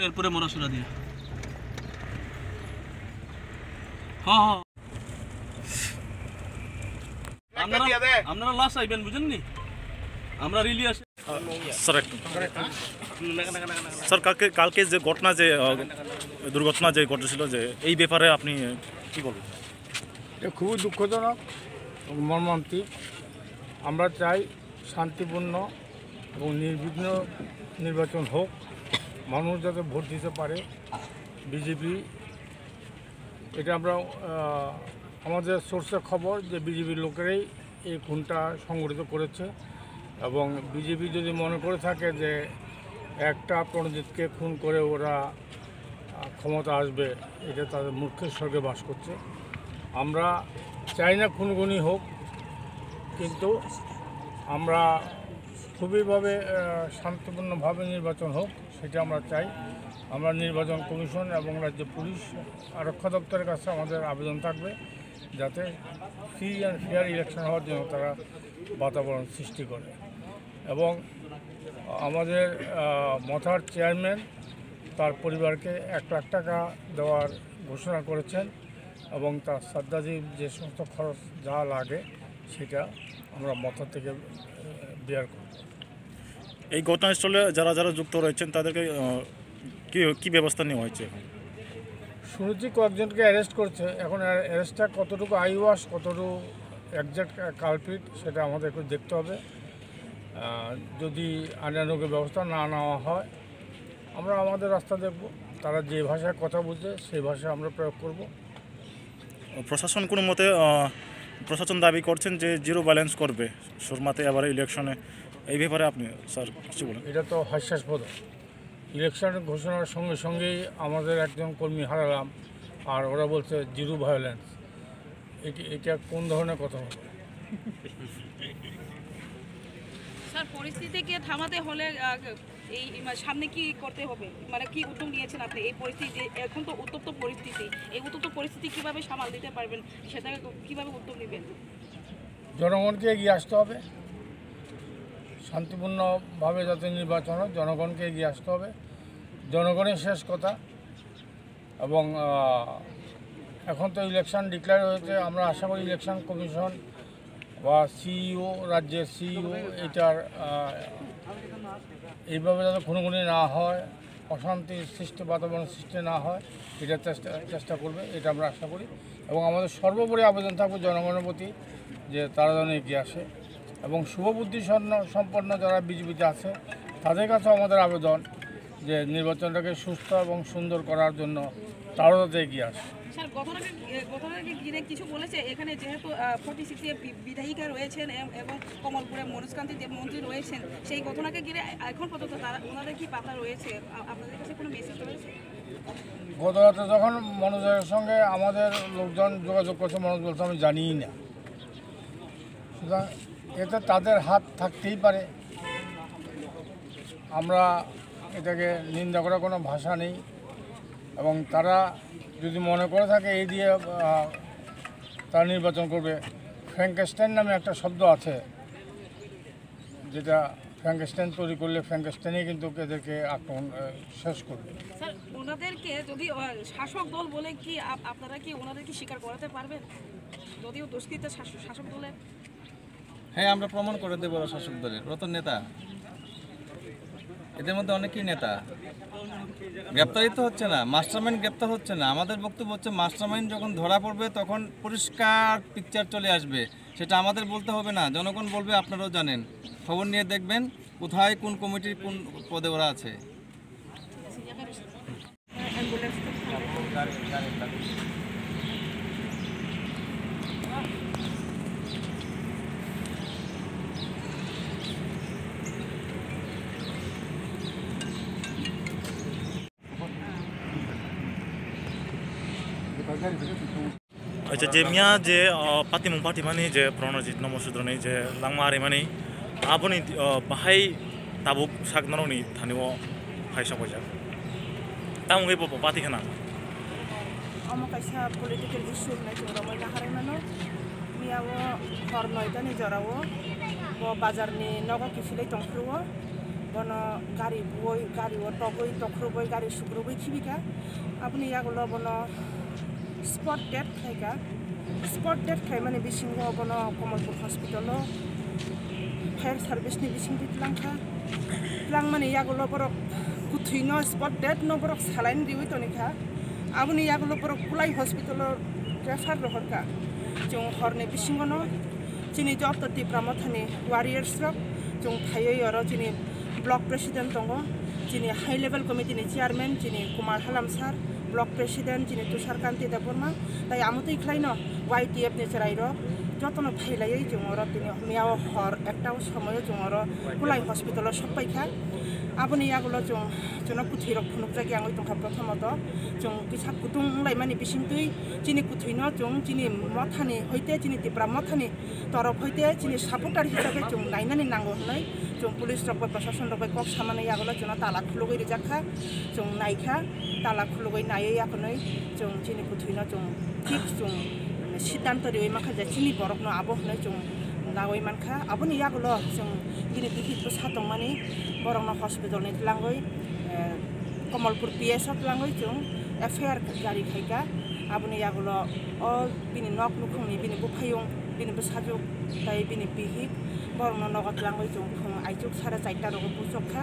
এরপরে মরাসুরা দিয়ে হ্যাঁ হ্যাঁ আপনারা লাশ আইবেন বুঝেননি আমরা রিলি আসি স্যার স্যার কালকে যে ঘটনা যে দুর্ঘটনা যে ঘটেছিল যে এই ব্যাপারে আপনি কি বলবেন? এটা খুবই দুঃখজনক এবং মর্মান্তিক। আমরা চাই শান্তিপূর্ণ এবং নির্বিঘ্ন নির্বাচন হোক, মানুষ যাতে ভোট দিতে পারে। বিজেপি এটা আমরা আমাদের সোর্সের খবর যে বিজেপির লোকেরাই এই খুনটা সংগঠিত করেছে এবং বিজেপি যদি মনে করে থাকে যে একটা প্রণজিৎকে খুন করে ওরা ক্ষমতা আসবে, এটা তাদের মূর্খের স্বর্গে বাস করছে। আমরা চাই না খুনগুনি হোক, কিন্তু আমরা খুবইভাবে শান্তিপূর্ণভাবে নির্বাচন হোক সেটা আমরা চাই। আমরা নির্বাচন কমিশন এবং রাজ্য পুলিশ আরক্ষা দপ্তরের কাছে আমাদের আবেদন থাকবে যাতে ফ্রি অ্যান্ড ফেয়ার ইলেকশন হওয়ার জন্য তারা বাতাবরণ সৃষ্টি করে। এবং আমাদের মথার চেয়ারম্যান তার পরিবারকে 1 লাখ টাকা দেওয়ার ঘোষণা করেছেন এবং তার শ্রদ্ধাজীব যে সমস্ত খরচ যা লাগে সেটা আমরা মথা থেকে বেয়ার করব। এই ঘটনাস্থলে যারা যারা যুক্ত রয়েছেন তাদেরকে কি ব্যবস্থা নেওয়া হয়েছে? এখন শুনেছি কয়েকজনকে অ্যারেস্ট করছে। এখন অ্যারেস্টটা কতটুকু আইওয়াশ, কতটুকু একজ্যাক্ট কালপিট সেটা আমাদেরকে দেখতে হবে। যদি আইনানুগ ব্যবস্থা না নেওয়া হয় আমরা আমাদের রাস্তা দেখব। তারা যে ভাষায় কথা বুঝে সেই ভাষায় আমরা প্রয়োগ করব। প্রশাসন কোনো মতে প্রশাসন দাবি করছেন যে জিরো ব্যালেন্স করবে সুরমাতে এবারে ইলেকশনে, এই ব্যাপারে আপনি স্যার কিছু বলেন? এটা তো হাস্যাস্পদ। ইলেকশন ঘোষণার সঙ্গে সঙ্গেই আমাদের একজন কর্মী হারালাম আর ওরা বলছে জিরো ভায়োলেন্স। এটা কোন ধরনের কথা হবে? স্যার, পরিস্থিতিকে থামাতে হলে এই সামনে কি করতে হবে, মানে কি উদ্যোগ নিয়েছেন আপনি? এই পরিস্থিতি এখন তো উত্তপ্ত পরিস্থিতি, এই উত্তপ্ত পরিস্থিতি কীভাবে সামাল দিতে পারবেন, সেটাকে কীভাবে উদ্যোগ নেবেন? জনগণকে এগিয়ে আসতে হবে। শান্তিপূর্ণভাবে যাতে নির্বাচন হয় জনগণকে এগিয়ে আসতে হবে। জনগণের শেষ কথা। এবং এখন তো ইলেকশন ডিক্লেয়ার হয়েছে। আমরা আশা করি ইলেকশন কমিশন বা সিইও, রাজ্যের সিইও এটার এইভাবে যাতে খুনোখুনি না হয়, অশান্তি সৃষ্টি, বাতাবরণ সৃষ্টি না হয়, এটার চেষ্টা করবে, এটা আমরা আশা করি। এবং আমাদের সর্বোপরি আবেদন থাকবে জনগণের প্রতি যে তারা যেন এগিয়ে আসে এবং শুভবুদ্ধি সম্পন্ন যারা বিজেপিতে আছে তাদের কাছেও আমাদের আবেদন যে নির্বাচনটাকে সুস্থ এবং সুন্দর করার জন্য তারাও যাতে এগিয়ে আসে। স্যার, ঘটনাকে ঘিরে কিছু বলেছে এখানে, যেহেতু 46 বিধায়িকা রয়েছেন এবং কমলপুরে মনোজকান্তি দেব মন্ত্রী রয়েছেন, সেই ঘটনাকে ঘিরে এখন পর্যন্ত তারা ওনাদের কি বার্তা রয়েছে, আপনাদের কাছে কোনো মেসেজ রয়েছে? গত রাতে যখন মনোজের সঙ্গে আমাদের লোকজন যোগাযোগ করছে, মনোজ বলছে আমি জানিই না। সুতরাং এতে তাদের হাত থাকতেই পারে। আমরা এটাকে নিন্দা করার কোনো ভাষা নেই এবং তারা যদি মনে করে থাকে এই দিয়ে তারা নির্বাচন করবে। ফ্র্যাঙ্কেস্টাইন নামে একটা শব্দ আছে, যেটা ফ্র্যাঙ্কেস্টাইন তৈরি করলে ফ্র্যাঙ্কেস্টাইনই কিন্তু এদেরকে আক্রমণ শেষ করবে। স্যার, ওনাদেরকে যদি শাসক দল বলে কি আপনারা কি ওনাদেরকে স্বীকার করাতে পারবেন, যদিও দুষ্কৃত শাসক দলের? হ্যাঁ, আমরা প্রমাণ করে দেবো শাসক দলের। ওরা তো নেতা, এদের মধ্যে অনেকেই নেতা। গ্রেপ্তারই তো হচ্ছে না, মাস্টারমাইন্ড গ্রেপ্তার হচ্ছে না। আমাদের বক্তব্য হচ্ছে মাস্টারমাইন্ড যখন ধরা পড়বে তখন পরিষ্কার পিকচার চলে আসবে। সেটা আমাদের বলতে হবে না, জনগণ বলবে। আপনারাও জানেন, খবর নিয়ে দেখবেন কোথায় কোন কমিটির কোন পদে ওরা আছে। আচ্ছা, যে মিয়া যে পাতিমুং পার্টি মানে যে প্রণজিৎ নমসূদ্রনি যে লাংমারি মানে আপনি বাহাই তাবুক সাগনারনি থানিও হাইসা পয়সা তামুং এই পাতি খানা kaisa political issue na jora na harai mano miawo hor noida ni jora wo bo bazar ni nogo kifilai tongkruwo bono gari buoi gari otogoi tokroboi gari sukroboi khibika aboni yagulo bono spot death khaika spot death khai mane bisingo bono Kamalpur hospital fire service ni bising ditlangkha lang mane yagulo borok kuthino spot death no borok saline diwi tonikha aboni yagulo borok kulai hospital refer rohorka jong horne bisingo no chini job to tipramathani warriors rok jong thayoi oro chini block president tongo chini high level committee ni chairman chini Kumar Halam sir block president chini Tushar Kanti Deborma tai amutei khlaino YTF ni charairo jotono phailai jongoro tini miao hor ekta somoyo jongoro kulai hospital soppaikha aboni yagulo jong jono kuthirok phunukjagi angoi tongkha prothomoto jong kisa kutung laimani bisingtui chini kuthino jong chini mothani hoite chini tipra mothani torop hoite chini supporter hisabe jong nainani nango hnai jong police rok ba prashashan rok ba kok samane yagulo jono tala khulugoi rijakha jong naikha tala khulugoi naiye yakonoi jong chini kuthino jong ঠিক jong সিদ্ধান্ত রিওই মাখা যে চিনি বরক ন আবো হনে জং নাগoi মানখা aboni yagulo jong gini dikit to satong mani borok no hospital ni tlangoi Kamalpur PS tlangoi jong affair gari khaika aboni yagulo o bini nok nukhungni bini buphayung bini besajuk tai bini bihik borok no nogot tlangoi jong khung aijuk 4:30 rok pusokha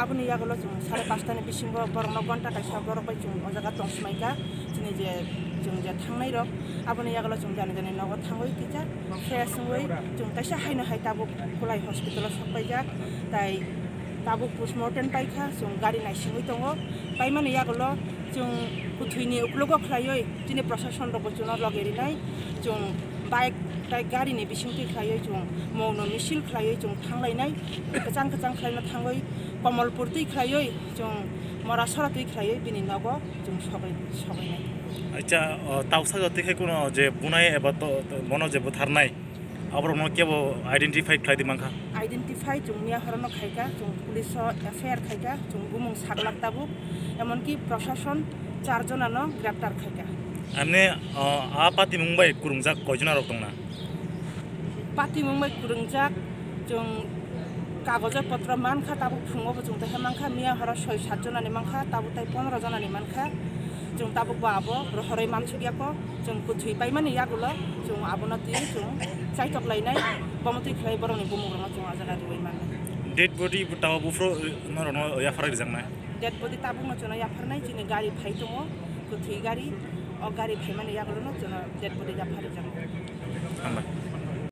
aboni yagulo jong 5:30 ni bisingo borok no gonta kaisa borok bai jong ojaga tongsmaika chini je jong ja thangnai rok aboni yagulo jong jani jani nogot thangoi kija fresh wei jong kaisa haino hai tabuk kulai hospital soppaijak tai tabuk postmortem paikha jong gari naisingoi tongo paimani yagulo jong kuthini uklogo khlaioi chini prashashan rok jono logeri nai jong bike tai gari ni bisingti khlaioi jong mauno misil khlaioi jong thanglai kachang khlaina thangoi Kamalpur tui khlaioi jong Morasara tui khlaioi bini nogo jong sobai nai আচ্ছা তাওসা জাতি খাই কোনো যে বুনাই এবা তো মনো যে বুথারনাই আবার মনো কেবো identify খাই দিমাংখা আইডেন্টিফাই জং মিয়া হরনো খাইকা জং পুলিশ এফআইআর খাইকা জং গুমং সাগলাক তাবু এমনকি প্রশাসন 4 জনানো গ্রেপ্তার খাইকা আমনে পাতি মুম্বাই কুরুংজাক কয়জনা রক দংনা পাতি মুম্বাই কুরুংজাক জং কাগজপত্র মানখা তাবু ফুঙ্গবো জং তাহে মানখা মিয়া হর 6-7 জনানি মানখা তাবু তাই 15 জনানি মানখা jong tabuk babo rohorei mansugiako jong kuthui paimani yagulo jong abonati jong saitok lainai bomoti khlai boroni bumugrama jong ajaga diwai man dead body tawa bufro no ya farai jangnai dead body tabuk no jono ya farnai chini gari phai tongo kuthui gari o gari phai mani yagulo no jono dead body ya farai jang